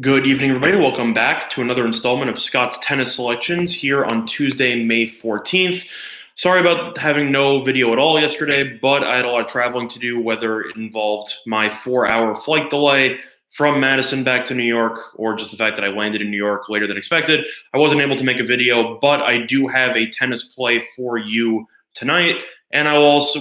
Good evening, everybody. Welcome back to another installment of Scott's Tennis Selections here on Tuesday, May 14th. Sorry about having no video at all yesterday, but I had a lot of traveling to do, whether it involved my 4-hour flight delay from Madison back to New York or just the fact that I landed in New York later than expected. I wasn't able to make a video, but I do have a tennis play for you tonight, and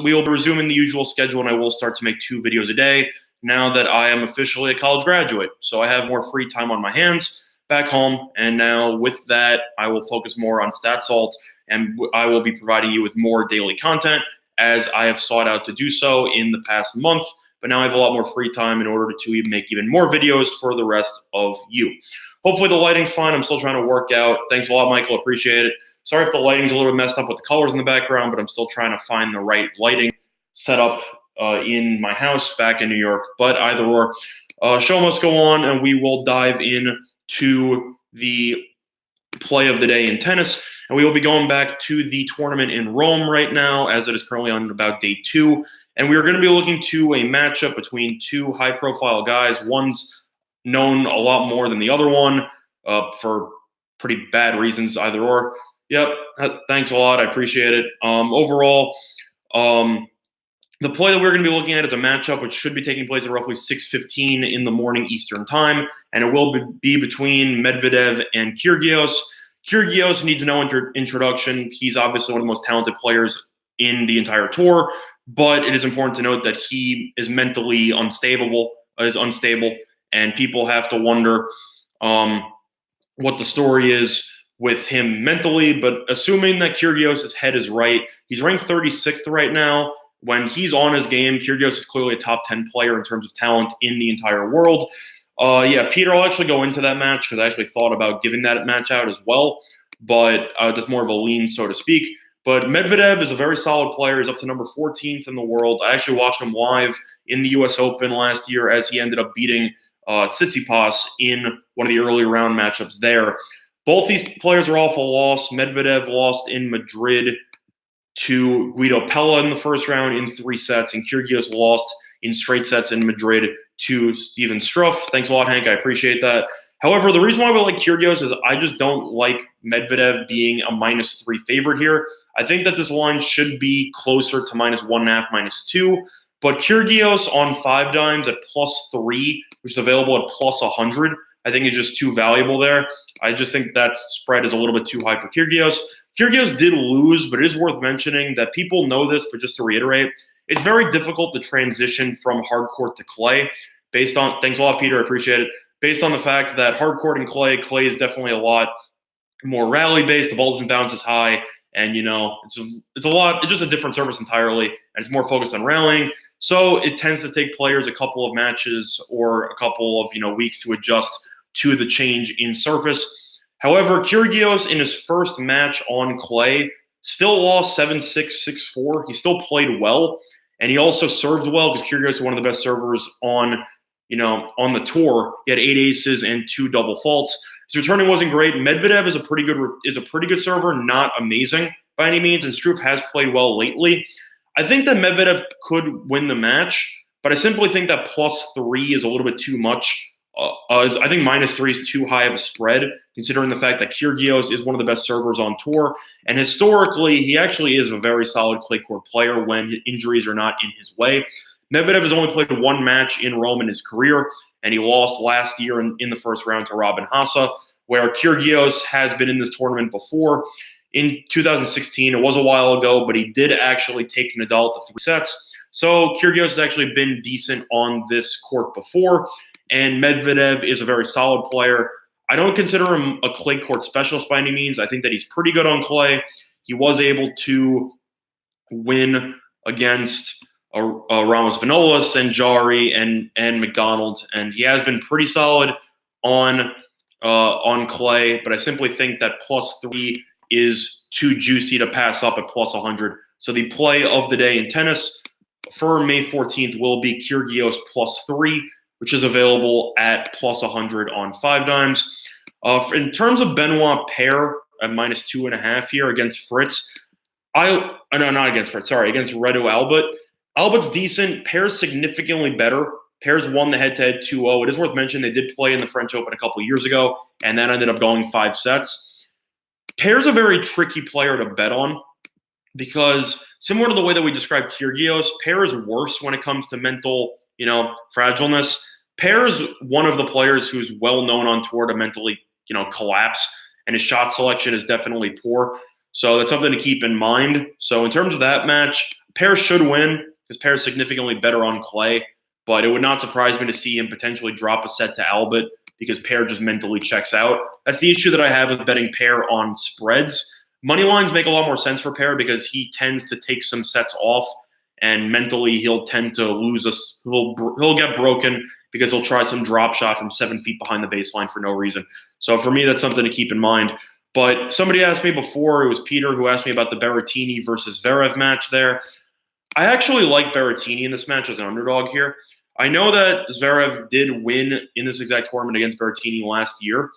we will be resuming the usual schedule, and I will start to make 2 videos a day now that I am officially a college graduate. So I have more free time on my hands back home. And now with that, I will focus more on StatSalt, and I will be providing you with more daily content as I have sought out to do so in the past month. But now I have a lot more free time in order to make even more videos for the rest of you. Hopefully the lighting's fine. I'm still trying to work out. Thanks a lot, Michael. Appreciate it. Sorry if the lighting's a little bit messed up with the colors in the background, but I'm still trying to find the right lighting setup in my house back in New York. But either or, show must go on, and we will dive into the play of the day in tennis. And we will be going back to the tournament in Rome right now, as it is currently on about day 2. And we are going to be looking to a matchup between 2 high-profile guys. One's known a lot more than the other one for pretty bad reasons, either or. Yep, thanks a lot. I appreciate it. Overall, the play that we're going to be looking at is a matchup which should be taking place at roughly 6:15 in the morning Eastern time, and it will be between Medvedev and Kyrgios. Kyrgios needs no introduction. He's obviously one of the most talented players in the entire tour, but it is important to note that he is mentally unstable, and people have to wonder what the story is with him mentally. But assuming that Kyrgios' head is right, he's ranked 36th right now. When he's on his game, Kyrgios is clearly a top 10 player in terms of talent in the entire world. Peter, I'll actually go into that match because I actually thought about giving that match out as well, but that's more of a lean, so to speak. But Medvedev is a very solid player. He's up to number 14th in the world. I actually watched him live in the U.S. Open last year as he ended up beating Tsitsipas in one of the early round matchups there. Both these players are off a loss. Medvedev lost in Madrid to Guido Pella in the first round in 3 sets, and Kyrgios lost in straight sets in Madrid to Steven Struff. Thanks a lot, Hank. I appreciate that. However, the reason why we like Kyrgios is I just don't like Medvedev being a -3 favorite here. I think that this line should be closer to -1.5, -2. But Kyrgios on 5 dimes at +3, which is available at +100, I think is just too valuable there. I just think that spread is a little bit too high for Kyrgios. Kyrgios did lose, but it is worth mentioning that people know this, but just to reiterate, it's very difficult to transition from hard court to clay based on, thanks a lot, Peter, I appreciate it, based on the fact that hard court and clay is definitely a lot more rally-based, the ball doesn't bounce as high, and, it's just a different surface entirely, and it's more focused on rallying, so it tends to take players a couple of matches or a couple of, weeks to adjust to the change in surface. However, Kyrgios in his first match on clay still lost 7-6, 6-4. He still played well, and he also served well because Kyrgios is one of the best servers on the tour. He had 8 aces and 2 double faults. His returning wasn't great. Medvedev is a pretty good server, not amazing by any means, and Struff has played well lately. I think that Medvedev could win the match, but I simply think that +3 is a little bit too much. I think -3 is too high of a spread, considering the fact that Kyrgios is one of the best servers on tour. And historically, he actually is a very solid clay court player when injuries are not in his way. Medvedev has only played 1 match in Rome in his career, and he lost last year in the first round to Robin Haase, where Kyrgios has been in this tournament before. In 2016, it was a while ago, but he did actually take Nadal to 3 sets. So Kyrgios has actually been decent on this court before. And Medvedev is a very solid player. I don't consider him a clay court specialist by any means. I think that he's pretty good on clay. He was able to win against Ramos Vinolas and Jari and McDonald, and he has been pretty solid on clay. But I simply think that +3 is too juicy to pass up at +100. So the play of the day in tennis for May 14th will be Kyrgios +3. Which is available at +100 on 5 dimes. In terms of Benoit pair at -2.5 here against Fritz, against Redo Albert. Albert's decent, pair's significantly better Pair's won the head-to-head 2-0. It is worth mentioning they did play in the French Open a couple years ago, and that ended up going 5 sets. Pair's a very tricky player to bet on because similar to the way that we described Kyrgios, Pair is worse when it comes to mental, fragileness. Pair is one of the players who's well known on tour to mentally, collapse, and his shot selection is definitely poor. So that's something to keep in mind. So in terms of that match, Pair should win because Pair is significantly better on clay, but it would not surprise me to see him potentially drop a set to Albert because Pair just mentally checks out. That's the issue that I have with betting Pair on spreads. Money lines make a lot more sense for Pair because he tends to take some sets off, and mentally he'll tend to lose us. He'll get broken because he'll try some drop shot from 7 feet behind the baseline for no reason. So for me, that's something to keep in mind. But somebody asked me before, it was Peter who asked me about the Berrettini versus Zverev match there. I actually like Berrettini in this match as an underdog here. I know that Zverev did win in this exact tournament against Berrettini last year,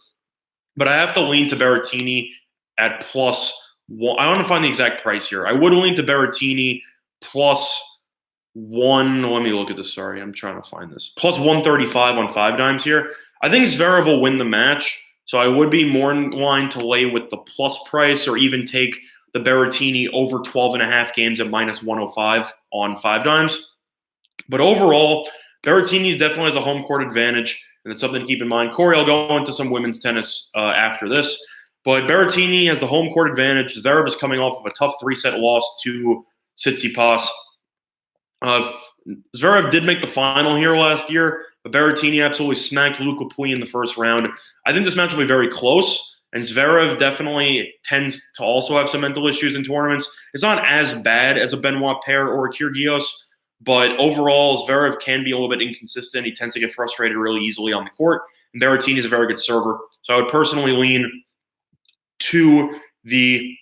but I have to lean to Berrettini at plus one. I want to find the exact price here. I would lean to Berrettini plus one. Let me look at this. Sorry, I'm trying to find this. Plus 135 on 5 dimes here. I think Zverev will win the match, so I would be more in line to lay with the plus price or even take the Berrettini over 12.5 games at minus 105 on 5 dimes. But overall, Berrettini definitely has a home court advantage, and it's something to keep in mind. Corey, I'll go into some women's tennis after this. But Berrettini has the home court advantage. Zverev is coming off of a tough 3-set loss to Tsitsipas. Zverev did make the final here last year, but Berrettini absolutely smacked Luca Pouille in the first round. I think this match will be very close, and Zverev definitely tends to also have some mental issues in tournaments. It's not as bad as a Benoit Paire or a Kyrgios, but overall, Zverev can be a little bit inconsistent. He tends to get frustrated really easily on the court, and Berrettini is a very good server. So I would personally lean to the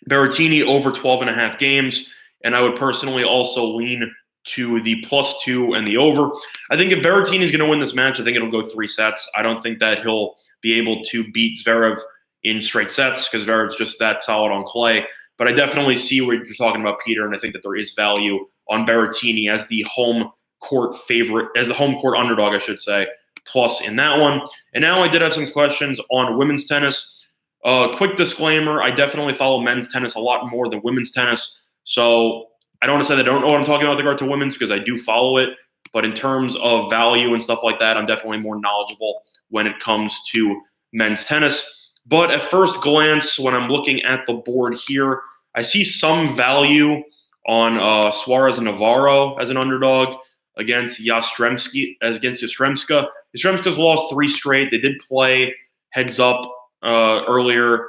Berrettini over 12.5 games, and I would personally also lean to the +2 and the over. I think if Berrettini is going to win this match, I think it'll go 3 sets. I don't think that he'll be able to beat Zverev in straight sets because Zverev's just that solid on clay. But I definitely see what you're talking about, Peter, and I think that there is value on Berrettini as the home court favorite, as the home court underdog, I should say, plus in that one. And now I did have some questions on women's tennis. Quick disclaimer, I definitely follow men's tennis a lot more than women's tennis. So I don't want to say that I don't know what I'm talking about with regard to women's because I do follow it. But in terms of value and stuff like that, I'm definitely more knowledgeable when it comes to men's tennis. But at first glance, when I'm looking at the board here, I see some value on Suarez and Navarro as an underdog against Yastremska. Yastremska's lost 3 straight. They did play heads up earlier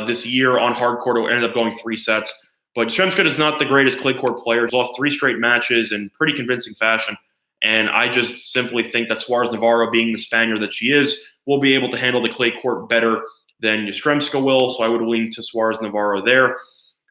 this year on hard court. It ended up going 3 sets. But Yastremska is not the greatest clay court player. He's lost 3 straight matches in pretty convincing fashion. And I just simply think that Suarez Navarro, being the Spaniard that she is, will be able to handle the clay court better than Yastremska will. So I would lean to Suarez Navarro there.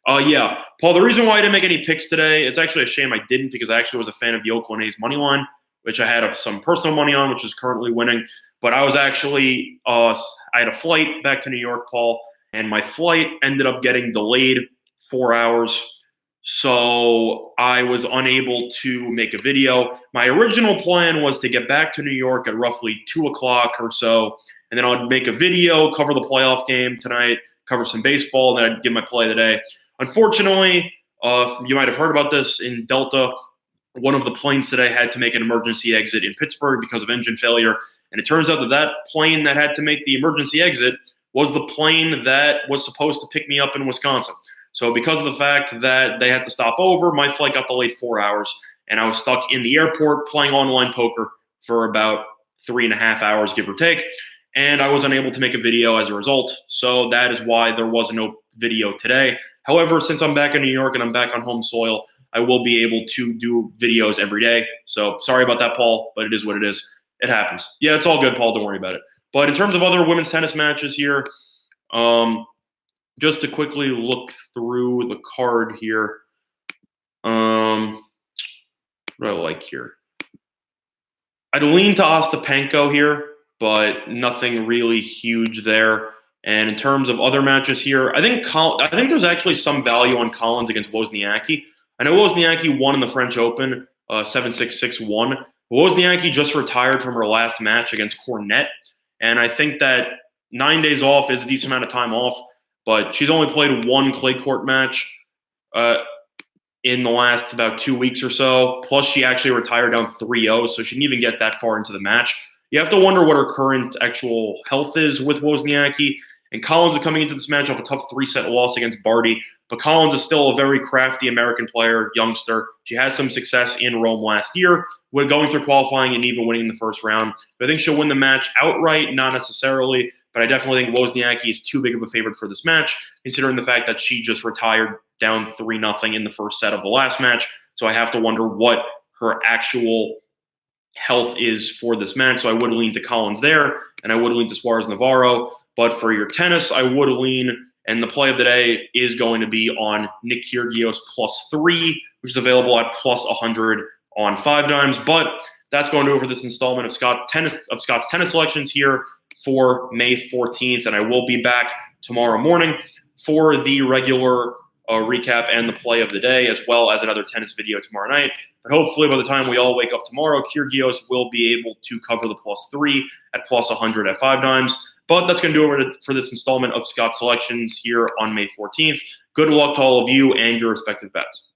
Yeah, Paul, the reason why I didn't make any picks today, it's actually a shame I didn't because I actually was a fan of Yoko One's money line, which I had some personal money on, which is currently winning. But I was actually, I had a flight back to New York, Paul, and my flight ended up getting delayed 4 hours. So I was unable to make a video. My original plan was to get back to New York at roughly 2 o'clock or so, and then I'd make a video, cover the playoff game tonight, cover some baseball, and then I'd give my play of the day. Unfortunately, you might have heard about this in Delta. One of the planes today had to make an emergency exit in Pittsburgh because of engine failure. And it turns out that that plane that had to make the emergency exit was the plane that was supposed to pick me up in Wisconsin. So because of the fact that they had to stop over, my flight got delayed 4 hours. And I was stuck in the airport playing online poker for about 3.5 hours, give or take. And I was unable to make a video as a result. So that is why there was no video today. However, since I'm back in New York and I'm back on home soil, I will be able to do videos every day. So sorry about that, Paul, but it is what it is. It happens. Yeah, it's all good, Paul. Don't worry about it. But in terms of other women's tennis matches here, just to quickly look through the card here, what do I like here? I'd lean to Ostapenko here, but nothing really huge there. And in terms of other matches here, I think there's actually some value on Collins against Wozniacki. I know Wozniacki won in the French Open 7-6, 6-1, Wozniacki just retired from her last match against Cornet, and I think that 9 days off is a decent amount of time off, but she's only played one clay court match in the last about 2 weeks or so. Plus, she actually retired down 3-0, so she didn't even get that far into the match. You have to wonder what her current actual health is with Wozniacki. And Collins is coming into this match off a tough 3-set loss against Barty. But Collins is still a very crafty American player, youngster. She had some success in Rome last year, with going through qualifying and even winning the first round. But I think she'll win the match outright, not necessarily. But I definitely think Wozniacki is too big of a favorite for this match, considering the fact that she just retired down 3-0 in the first set of the last match. So I have to wonder what her actual health is for this match. So I would lean to Collins there, and I would lean to Suarez-Navarro. But for your tennis, I would lean, and the play of the day is going to be on Nick Kyrgios +3, which is available at +100 on 5 dimes. But that's going to do it for this installment of Scott's tennis selections here for May 14th. And I will be back tomorrow morning for the regular recap and the play of the day, as well as another tennis video tomorrow night. But hopefully by the time we all wake up tomorrow, Kyrgios will be able to cover the +3 at +100 at 5 dimes. But that's going to do it for this installment of Scott's selections here on May 14th. Good luck to all of you and your respective bets.